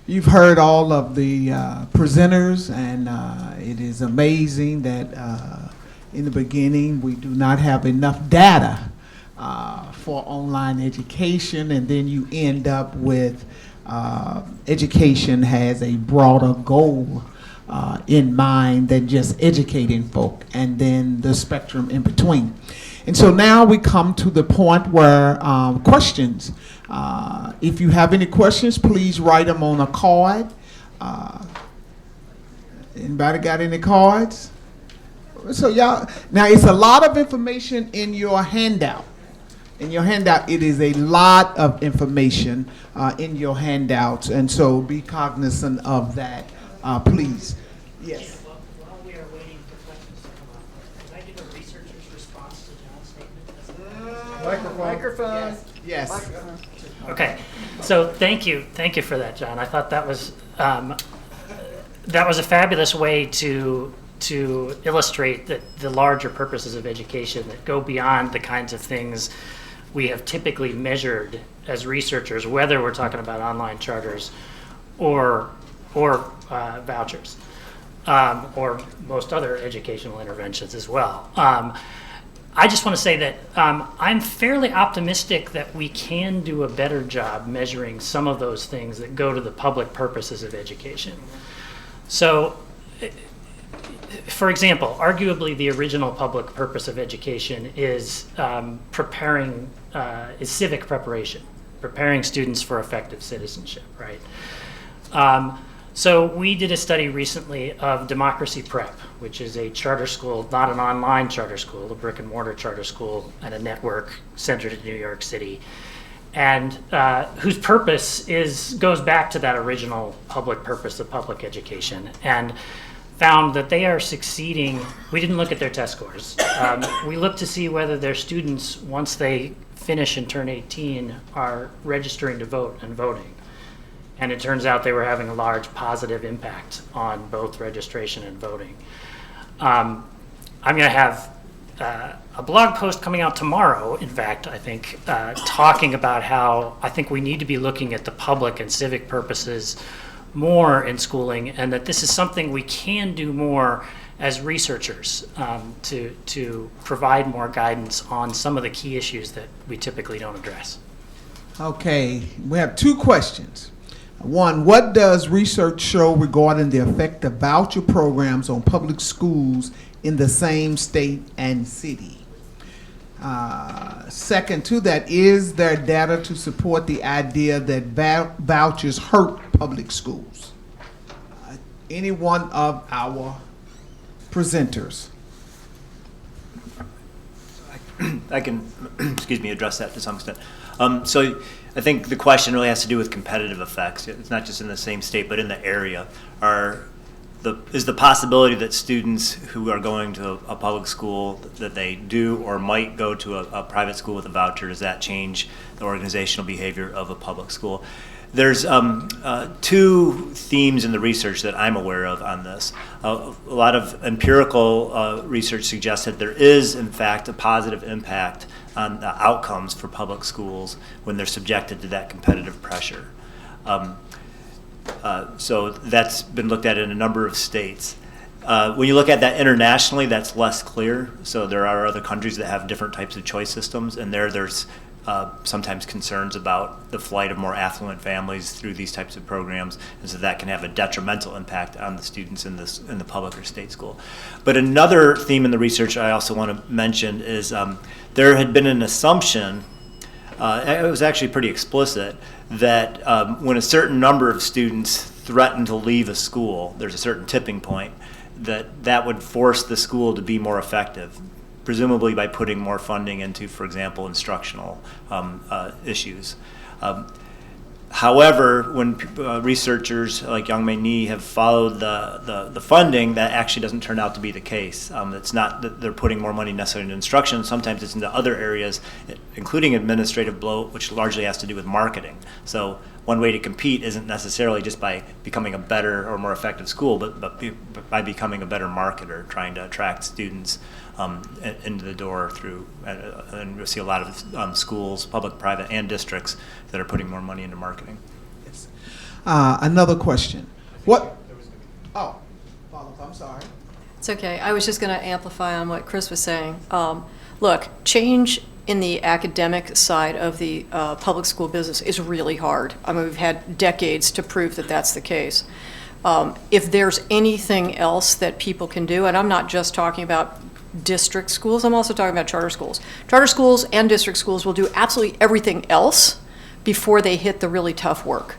You've heard all of the presenters, and it is amazing that in the beginning we do not have enough data for online education, and then you end up with education has a broader goal in mind than just educating folk, and then the spectrum in between. And so now we come to the point where questions. If you have any questions, please write them on a card. Anybody got any cards? So y'all, now it's a lot of information in your handout. In your handout, it is a lot of information in your handouts, and so be cognizant of that, please. Yes. While we are waiting for questions to come up, can I give a researcher's response to John's statement? Microphone. Yes. Microphone. Okay, so thank you for that, John. I thought that was a fabulous way to illustrate the larger purposes of education that go beyond the kinds of things we have typically measured as researchers, whether we're talking about online charters or vouchers, or most other educational interventions as well. I just want to say that I'm fairly optimistic that we can do a better job measuring some of those things that go to the public purposes of education. So, for example, arguably the original public purpose of education is is civic preparation, preparing students for effective citizenship, right? So we did a study recently of Democracy Prep, which is a charter school, not an online charter school, a brick and mortar charter school and a network centered in New York City, and whose purpose goes back to that original public purpose of public education, and found that they are succeeding. We didn't look at their test scores. We looked to see whether their students, once they finish and turn 18, are registering to vote and voting. And it turns out they were having a large positive impact on both registration and voting. I'm going to have a blog post coming out tomorrow, in fact, I think, talking about how I think we need to be looking at the public and civic purposes more in schooling, and that this is something we can do more as researchers to provide more guidance on some of the key issues that we typically don't address. Okay, we have two questions. One, what does research show regarding the effect of voucher programs on public schools in the same state and city? Second to that, is there data to support the idea that vouchers hurt public schools? Any one of our presenters? I can, address that to some extent. So I think the question really has to do with competitive effects. It's not just in the same state, but in the area. Is the possibility that students who are going to a public school that they do or might go to a private school with a voucher, does that change the organizational behavior of a public school? There's two themes in the research that I'm aware of on this. A lot of empirical research suggests that there is, in fact, a positive impact on the outcomes for public schools when they're subjected to that competitive pressure. So that's been looked at in a number of states. When you look at that internationally, that's less clear. So there are other countries that have different types of choice systems, and there's sometimes concerns about the flight of more affluent families through these types of programs, and so that can have a detrimental impact on the students in the public or state school. But another theme in the research I also want to mention is there had been an assumption, it was actually pretty explicit, that when a certain number of students threaten to leave a school, there's a certain tipping point, that would force the school to be more effective, presumably by putting more funding into, for example, instructional issues. However, when researchers like Young Mei Ni have followed the funding, that actually doesn't turn out to be the case. It's not that they're putting more money necessarily into instruction. Sometimes it's into other areas, including administrative bloat, which largely has to do with marketing. So one way to compete isn't necessarily just by becoming a better or more effective school, but by becoming a better marketer, trying to attract students into the door through, and we see a lot of schools, public, private, and districts that are putting more money into marketing. Yes. Another question. What? Oh, I'm sorry. It's okay. I was just going to amplify on what Chris was saying. Look, change in the academic side of the public school business is really hard. I mean, we've had decades to prove that that's the case. If there's anything else that people can do, and I'm not just talking about district schools, I'm also talking about charter schools. Charter schools and district schools will do absolutely everything else before they hit the really tough work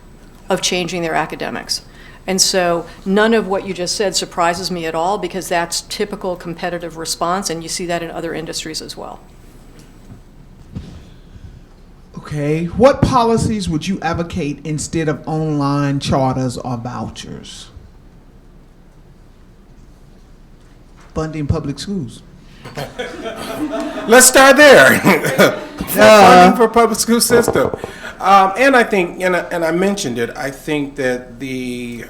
of changing their academics. And so none of what you just said surprises me at all, because that's typical competitive response, and you see that in other industries as well. Okay. What policies would you advocate instead of online charters or vouchers? Funding public schools. Let's start there. Funding for public school system. And I think, and I mentioned it, I think that the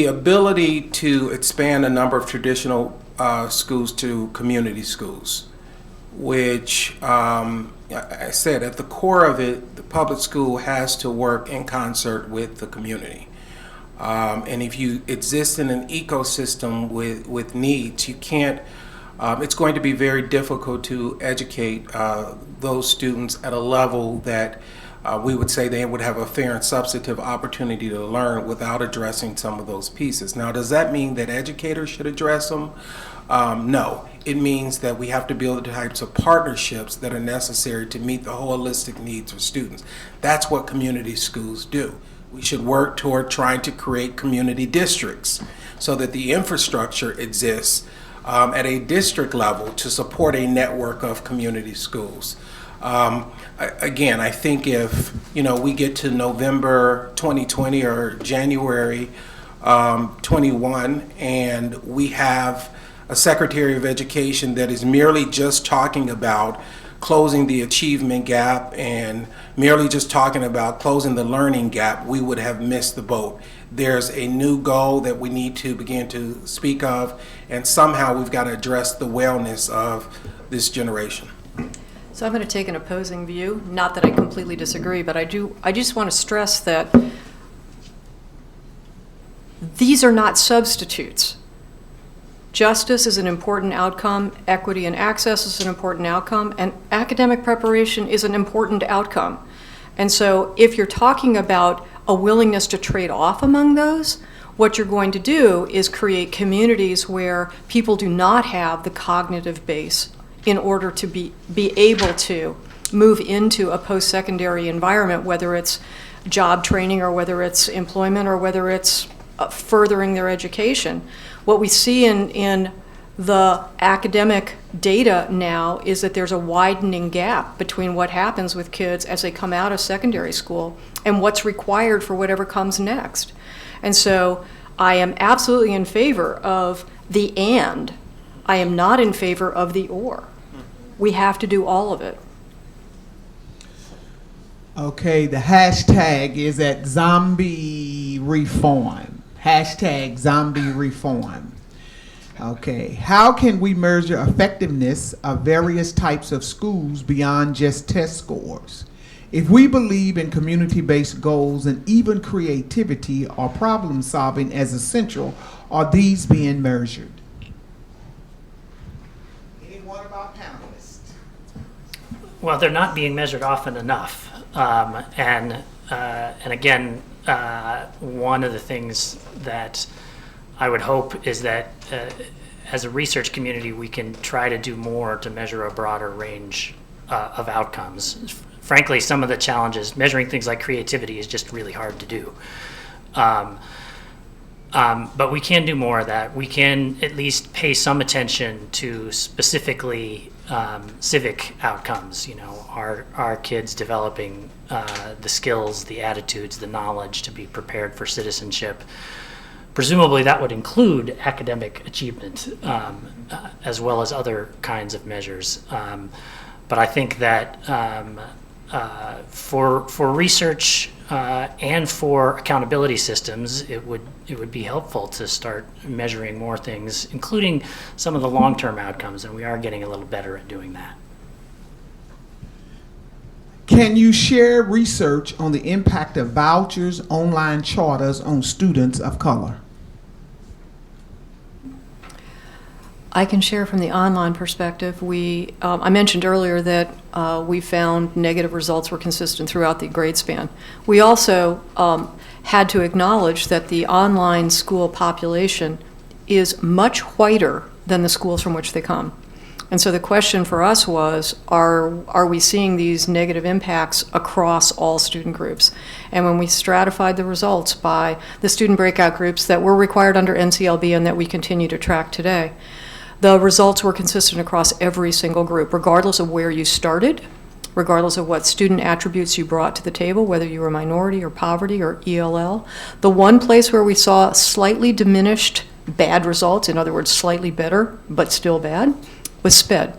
ability to expand a number of traditional schools to community schools, which I said at the core of it, the public school has to work in concert with the community. And if you exist in an ecosystem with needs, you can't, it's going to be very difficult to educate those students at a level that we would say they would have a fair and substantive opportunity to learn without addressing some of those pieces. Now, does that mean that educators should address them? No. It means that we have to build the types of partnerships that are necessary to meet the holistic needs of students. That's what community schools do. We should work toward trying to create community districts so that the infrastructure exists at a district level to support a network of community schools. Again, I think if we get to November 2020 or January 21 and we have a Secretary of Education that is merely just talking about closing the achievement gap and merely just talking about closing the learning gap, we would have missed the boat. There's a new goal that we need to begin to speak of, and somehow we've got to address the wellness of this generation. So I'm going to take an opposing view. Not that I completely disagree, but I just want to stress that these are not substitutes. Justice is an important outcome, equity and access is an important outcome, and academic preparation is an important outcome. And so if you're talking about a willingness to trade off among those, what you're going to do is create communities where people do not have the cognitive base in order to be able to move into a post-secondary environment, whether it's job training or whether it's employment or whether it's furthering their education. What we see in the academic data now is that there's a widening gap between what happens with kids as they come out of secondary school and what's required for whatever comes next. And so I am absolutely in favor of the and. I am not in favor of the or. We have to do all of it. Okay, the hashtag is at zombie reform. Hashtag zombie reform. Okay, how can we measure effectiveness of various types of schools beyond just test scores? If we believe in community-based goals and even creativity or problem solving as essential, are these being measured? Any one of our panelists? Well, they're not being measured often enough. And again, one of the things that I would hope is that as a research community, we can try to do more to measure a broader range of outcomes. Frankly, some of the challenges, measuring things like creativity is just really hard to do. But we can do more of that. We can at least pay some attention to specifically civic outcomes. Are kids developing the skills, the attitudes, the knowledge to be prepared for citizenship? Presumably that would include academic achievement as well as other kinds of measures. But I think that for research and for accountability systems, it would be helpful to start measuring more things, including some of the long-term outcomes, and we are getting a little better at doing that. Can you share research on the impact of vouchers, online charters on students of color? I can share from the online perspective. I mentioned earlier that we found negative results were consistent throughout the grade span. We also had to acknowledge that the online school population is much whiter than the schools from which they come. And so the question for us was, are we seeing these negative impacts across all student groups? And when we stratified the results by the student breakout groups that were required under NCLB and that we continue to track today, the results were consistent across every single group, regardless of where you started, regardless of what student attributes you brought to the table, whether you were minority or poverty or ELL. The one place where we saw slightly diminished bad results, in other words, slightly better, but still bad, was SPED.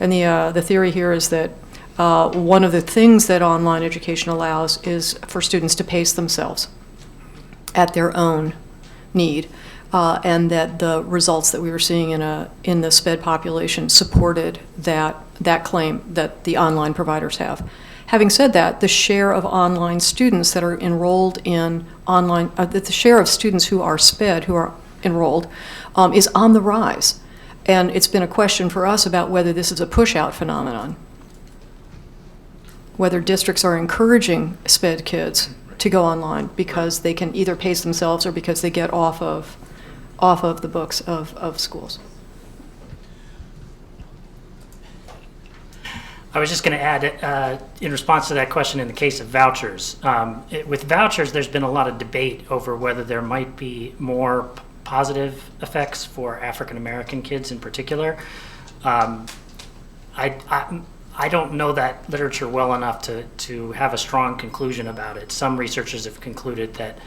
And the theory here is that one of the things that online education allows is for students to pace themselves at their own need, and that the results that we were seeing in the SPED population supported that claim that the online providers have. Having said that, the share of online students that are enrolled in online, the share of students who are SPED, who are enrolled, is on the rise. And it's been a question for us about whether this is a push-out phenomenon, whether districts are encouraging SPED kids to go online because they can either pace themselves or because they get off of the books of schools. I was just going to add, in response to that question, in the case of vouchers, with vouchers, there's been a lot of debate over whether there might be more positive effects for African American kids in particular. I don't know that literature well enough to have a strong conclusion about it. Some researchers have concluded that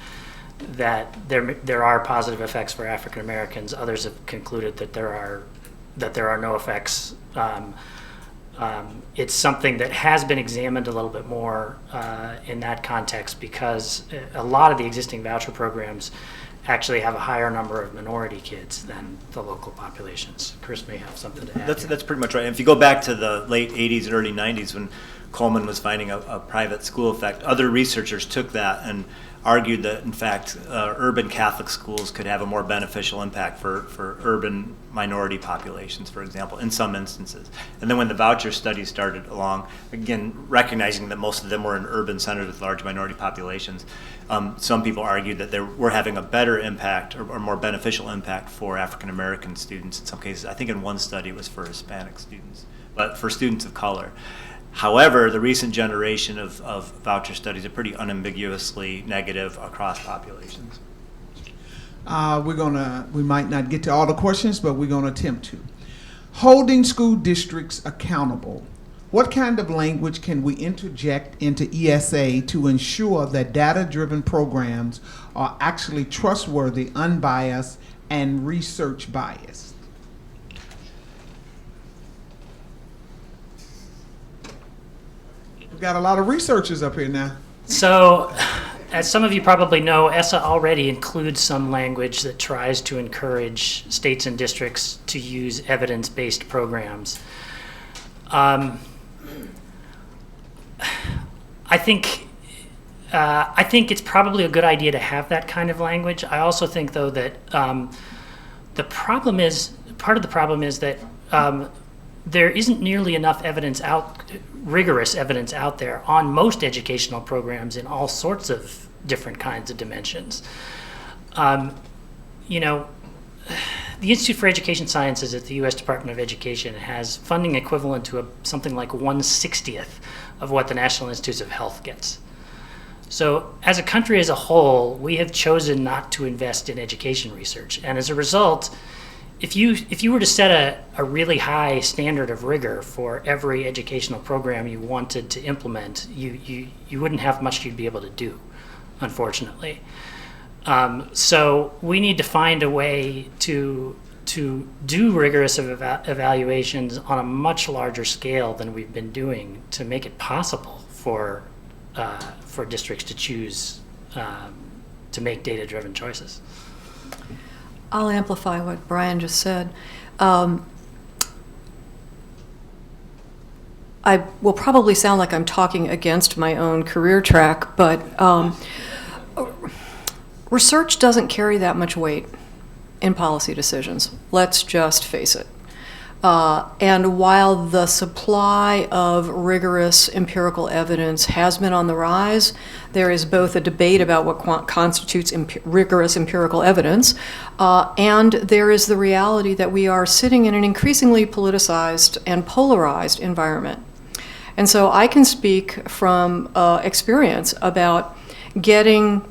there are positive effects for African Americans. Others have concluded that there are no effects. It's something that has been examined a little bit more in that context because a lot of the existing voucher programs actually have a higher number of minority kids than the local populations. Chris may have something to add. That's pretty much right. And if you go back to the late 80s and early 90s when Coleman was finding a private school effect, other researchers took that and argued that, in fact, urban Catholic schools could have a more beneficial impact for urban minority populations, for example, in some instances. And then when the voucher studies started along, again, recognizing that most of them were in urban centers with large minority populations, some people argued that they were having a better impact or more beneficial impact for African American students in some cases. I think in one study it was for Hispanic students, but for students of color. However, the recent generation of voucher studies are pretty unambiguously negative across populations. We might not get to all the questions, but we're going to attempt to. Holding school districts accountable. What kind of language can we interject into ESA to ensure that data-driven programs are actually trustworthy, unbiased, and research biased? We've got a lot of researchers up here now. So, as some of you probably know, ESSA already includes some language that tries to encourage states and districts to use evidence-based programs. I think it's probably a good idea to have that kind of language. I also think, though, that part of the problem is that there isn't nearly enough rigorous evidence out there on most educational programs in all sorts of different kinds of dimensions. The Institute for Education Sciences at the U.S. Department of Education has funding equivalent to something like 1/60th of what the National Institutes of Health gets. So as a country as a whole, we have chosen not to invest in education research. And as a result, if you were to set a really high standard of rigor for every educational program you wanted to implement, you wouldn't have much you'd be able to do, unfortunately. So we need to find a way to do rigorous evaluations on a much larger scale than we've been doing to make it possible for districts to choose to make data-driven choices. I'll amplify what Brian just said. I will probably sound like I'm talking against my own career track, but research doesn't carry that much weight in policy decisions. Let's just face it. And while the supply of rigorous empirical evidence has been on the rise, there is both a debate about what constitutes rigorous empirical evidence, and there is the reality that we are sitting in an increasingly politicized and polarized environment. And so I can speak from experience about getting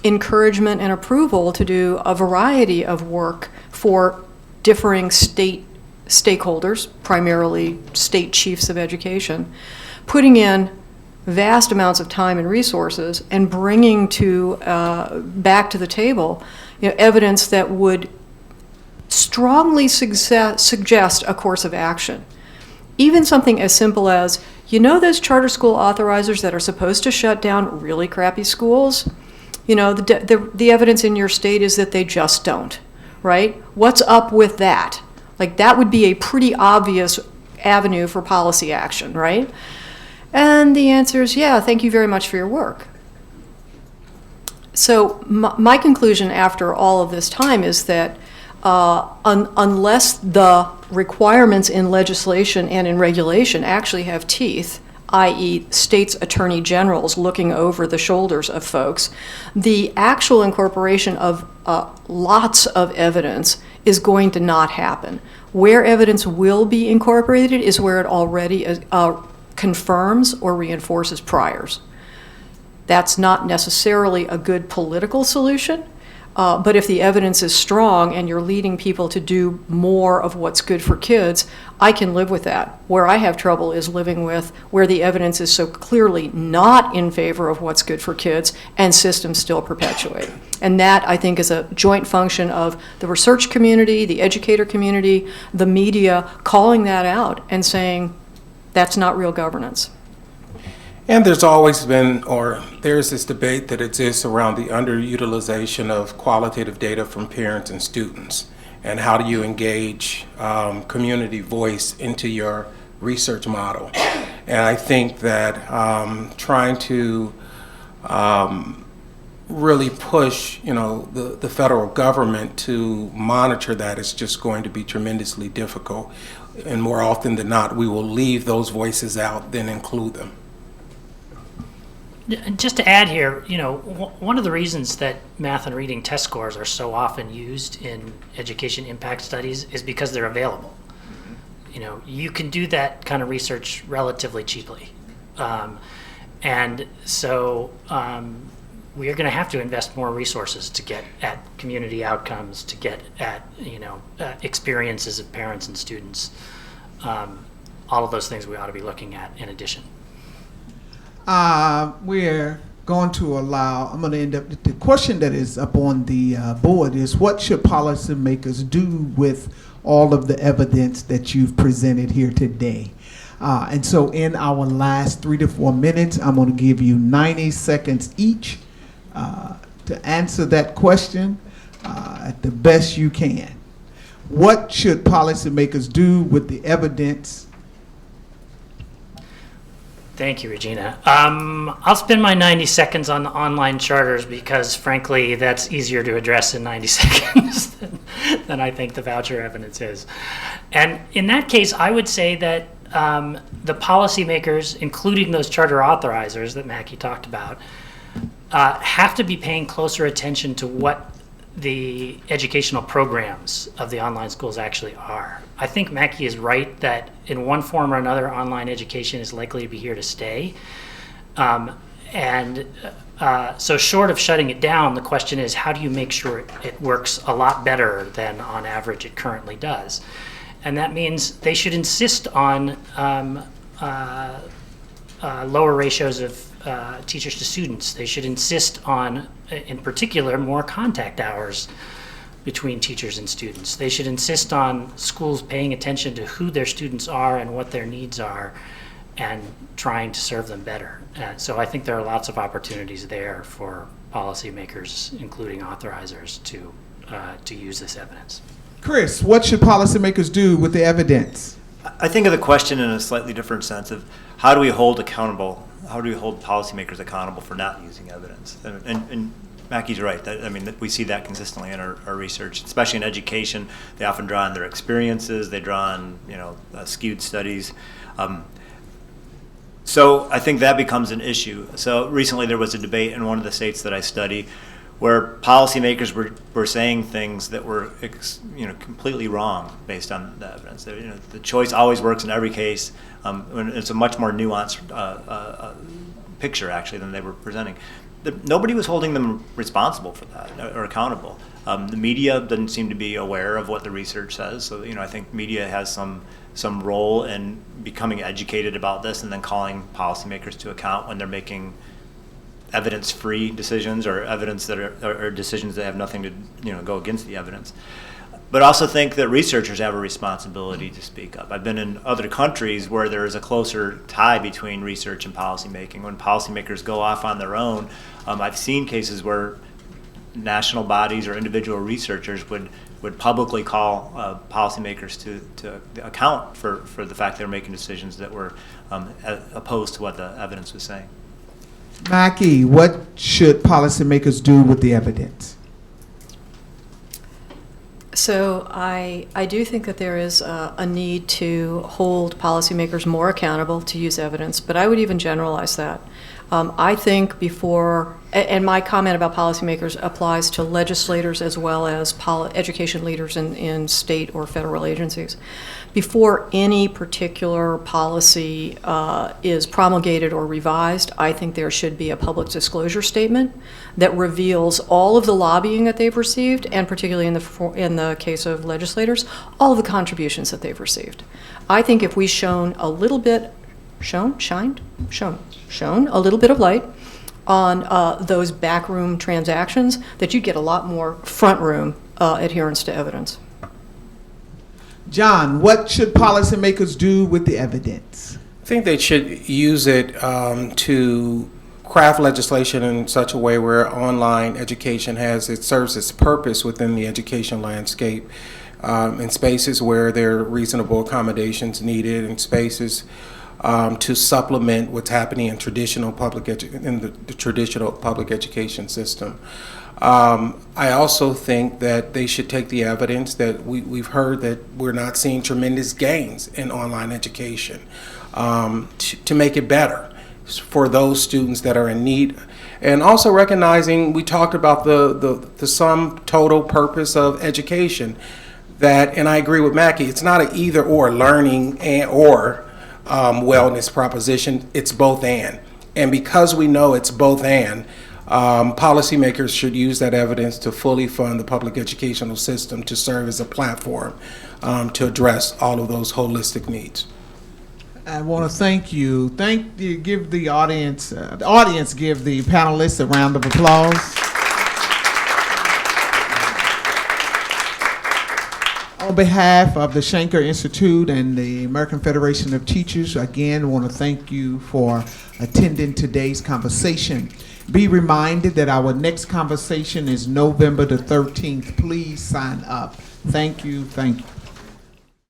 encouragement and approval to do a variety of work for differing stakeholders, primarily state chiefs of education, putting in vast amounts of time and resources and bringing back to the table evidence that would strongly suggest a course of action. Even something as simple as, those charter school authorizers that are supposed to shut down really crappy schools, the evidence in your state is that they just don't, right? What's up with that? Like, that would be a pretty obvious avenue for policy action, right? And the answer is, yeah, thank you very much for your work. So my conclusion after all of this time is that unless the requirements in legislation and in regulation actually have teeth, i.e. states' attorney generals looking over the shoulders of folks, the actual incorporation of lots of evidence is going to not happen. Where evidence will be incorporated is where it already confirms or reinforces priors. That's not necessarily a good political solution, but if the evidence is strong and you're leading people to do more of what's good for kids, I can live with that. Where I have trouble is living with where the evidence is so clearly not in favor of what's good for kids and systems still perpetuate. And that, I think, is a joint function of the research community, the educator community, the media, calling that out and saying, that's not real governance. And there's always been, or there's this debate that exists around the underutilization of qualitative data from parents and students. And how do you engage community voice into your research model? And I think that trying to really push, the federal government to monitor that is just going to be tremendously difficult. And more often than not, we will leave those voices out than include them. Just to add here, one of the reasons that math and reading test scores are so often used in education impact studies is because they're available. You can do that kind of research relatively cheaply. And so we're going to have to invest more resources to get at community outcomes, to get at, experiences of parents and students. All of those things we ought to be looking at in addition. We're going to I'm going to end up, the question that is up on the board is, what should policymakers do with all of the evidence that you've presented here today? And so in our last 3 to 4 minutes, I'm going to give you 90 seconds each to answer that question at the best you can. What should policymakers do with the evidence? Thank you, Regina. I'll spend my 90 seconds on the online charters because, frankly, that's easier to address in 90 seconds than I think the voucher evidence is. And in that case, I would say that the policymakers, including those charter authorizers that Mackie talked about, have to be paying closer attention to what the educational programs of the online schools actually are. I think Mackie is right that in one form or another, online education is likely to be here to stay. So short of shutting it down, the question is, how do you make sure it works a lot better than on average it currently does? And that means they should insist on lower ratios of teachers to students. They should insist on, in particular, more contact hours between teachers and students. They should insist on schools paying attention to who their students are and what their needs are and trying to serve them better. So I think there are lots of opportunities there for policymakers, including authorizers, to use this evidence. Chris, what should policymakers do with the evidence? I think of the question in a slightly different sense of how do we hold policymakers accountable for not using evidence? And Mackey's right. We see that consistently in our research, especially in education. They often draw on their experiences. They draw on skewed studies. So I think that becomes an issue. So recently there was a debate in one of the states that I study where policymakers were saying things that were completely wrong based on the evidence. The choice always works in every case. When it's a much more nuanced picture actually than they were presenting. Nobody was holding them responsible for that or accountable. The media doesn't seem to be aware of what the research says. So I think media has some role in becoming educated about this and then calling policymakers to account when they're making evidence-free decisions or evidence that are decisions that have nothing to go against the evidence. But also think that researchers have a responsibility to speak up. I've been in other countries where there is a closer tie between research and policymaking. When policymakers go off on their own, I've seen cases where national bodies or individual researchers would publicly call policymakers to account for the fact they're making decisions that were opposed to what the evidence was saying. Mackey, what should policymakers do with the evidence? So I do think that there is a need to hold policymakers more accountable to use evidence, but I would even generalize that. I think before, and my comment about policymakers applies to legislators as well as education leaders in state or federal agencies. Before any particular policy is promulgated or revised, I think there should be a public disclosure statement that reveals all of the lobbying that they've received, and particularly in the case of legislators, all of the contributions that they've received. I think if we shone a little bit a little bit of light on those backroom transactions, that you'd get a lot more front room adherence to evidence. John, what should policymakers do with the evidence? I think they should use it to craft legislation in such a way where online education serves its purpose within the education landscape, in spaces where there are reasonable accommodations needed, in spaces to supplement what's happening in the traditional public education system. I also think that they should take the evidence that we've heard that we're not seeing tremendous gains in online education to make it better for those students that are in need. And also recognizing, we talked about the sum total purpose of education, and I agree with Mackey, it's not an either or learning or wellness proposition, it's both and. And because we know it's both and, policymakers should use that evidence to fully fund the public educational system to serve as a platform to address all of those holistic needs. I want to thank you. Give the audience, give the panelists a round of applause. On behalf of the Shanker Institute and the American Federation of Teachers, again, I want to thank you for attending today's conversation. Be reminded that our next conversation is November the 13th. Please sign up. Thank you. Thank you.